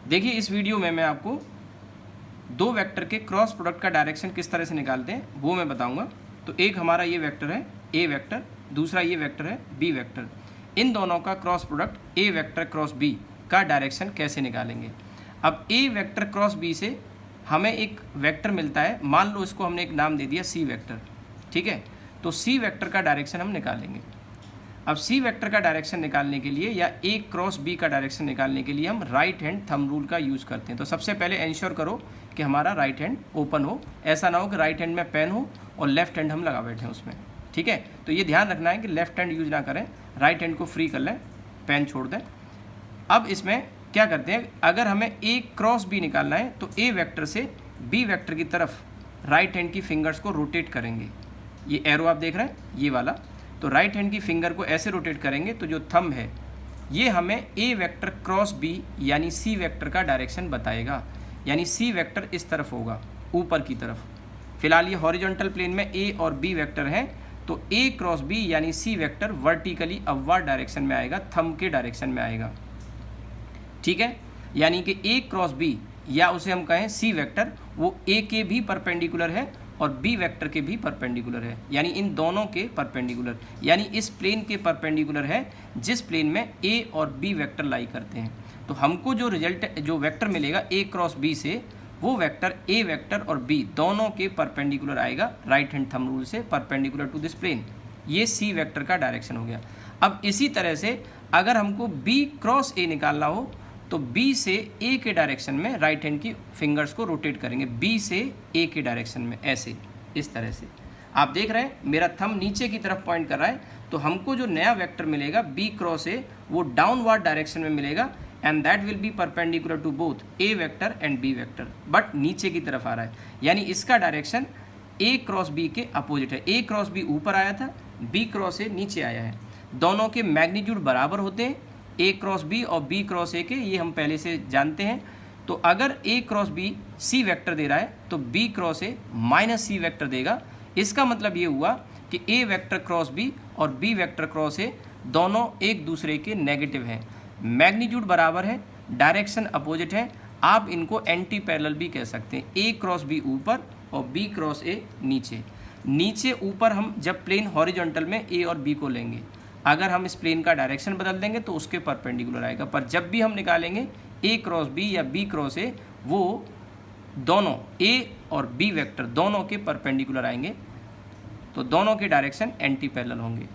देखिए इस वीडियो में मैं आपको दो वेक्टर के क्रॉस प्रोडक्ट का डायरेक्शन किस तरह से निकालते हैं वो मैं बताऊंगा। तो एक हमारा ये वेक्टर है ए वेक्टर, दूसरा ये वेक्टर है बी वेक्टर। इन दोनों का cross product A vector cross B का डायरेक्शन कैसे निकालेंगे। अब ए वेक्टर क्रॉस बी से हमें एक वेक्टर मिलता है, मान लो इसको हमने एक नाम दे दिया सी वेक्टर, ठीक है। तो सी वेक्टर का डायरेक्शन हम निकालेंगे। अब सी वेक्टर का डायरेक्शन निकालने के लिए या ए क्रॉस बी का डायरेक्शन निकालने के लिए हम राइट हैंड थंब रूल का यूज़ करते हैं। तो सबसे पहले इंश्योर करो कि हमारा राइट हैंड ओपन हो, ऐसा ना हो कि राइट हैंड में पेन हो और लेफ्ट हैंड हम लगा बैठे उसमें, ठीक है। तो ये ध्यान रखना है कि लेफ्ट हैंड यूज ना करें, राइट हैंड को फ्री कर लें, पेन छोड़ दें। अब इसमें क्या करते हैं, अगर हमें ए क्रॉस बी निकालना है तो ए वेक्टर से बी वेक्टर की तरफ राइट हैंड की फिंगर्स को रोटेट करेंगे। ये एरो आप देख रहे हैं ये वाला, तो राइट हैंड की फिंगर को ऐसे रोटेट करेंगे तो जो थंब है ये हमें ए वेक्टर क्रॉस बी यानी सी वेक्टर का डायरेक्शन बताएगा। यानी सी वेक्टर इस तरफ होगा, ऊपर की तरफ। फिलहाल ये हॉरिजॉन्टल प्लेन में ए और बी वेक्टर हैं, तो ए क्रॉस बी यानी C vector vertically upward direction में आएगा, थंब के डायरेक्शन में आएगा, ठीक है। यानी कि ए क्रॉस बी या उसे हम कहें सी वेक्टर, वो ए के भी परपेंडिकुलर है और बी वेक्टर के भी परपेंडिकुलर है, यानी इन दोनों के परपेंडिकुलर, यानी इस प्लेन के परपेंडिकुलर है जिस प्लेन में ए और बी वेक्टर लाई करते हैं। तो हमको जो रिजल्ट जो वेक्टर मिलेगा ए क्रॉस बी से, वो वेक्टर ए वेक्टर और बी दोनों के परपेंडिकुलर आएगा, राइट हैंड थंब रूल से परपेंडिकुलर टू दिस प्लेन। ये सी वेक्टर का डायरेक्शन हो गया। अब इसी तरह से अगर हमको बी क्रॉस ए निकालना हो तो बी से ए के डायरेक्शन में राइट हैंड की फिंगर्स को रोटेट करेंगे, बी से ए के डायरेक्शन में, ऐसे इस तरह से। आप देख रहे हैं मेरा थंब नीचे की तरफ पॉइंट कर रहा है, तो हमको जो नया वेक्टर मिलेगा बी क्रॉस ए, वो डाउनवर्ड डायरेक्शन में मिलेगा and that will be perpendicular to both A vector and B vector, but नीचे की तरफ आ रहा है। यानी इसका डायरेक्शन ए क्रॉस बी के अपोजिट है। ए क्रॉस बी ऊपर आया था, बी क्रॉस ए नीचे आया है। दोनों के मैग्नीट्यूड बराबर होते हैं, ए क्रॉस बी और बी क्रॉस ए के, ये हम पहले से जानते हैं। तो अगर A cross B C vector दे रहा है तो B cross A minus C vector देगा। इसका मतलब ये हुआ कि ए वेक्टर क्रॉस बी और बी वेक्टर क्रॉस ए दोनों एक दूसरे के नेगेटिव हैं, मैग्नीट्यूड बराबर है, डायरेक्शन अपोजिट है। आप इनको एंटी पैरेलल भी कह सकते हैं। ए क्रॉस बी ऊपर और बी क्रॉस ए नीचे। नीचे ऊपर हम जब प्लेन हॉरिजॉन्टल में ए और बी को लेंगे, अगर हम इस प्लेन का डायरेक्शन बदल देंगे तो उसके परपेंडिकुलर आएगा। पर जब भी हम निकालेंगे ए क्रॉस बी या बी क्रॉस ए, वो दोनों ए और बी वेक्टर दोनों के परपेंडिकुलर आएंगे, तो दोनों के डायरेक्शन एंटी पैरेलल होंगे।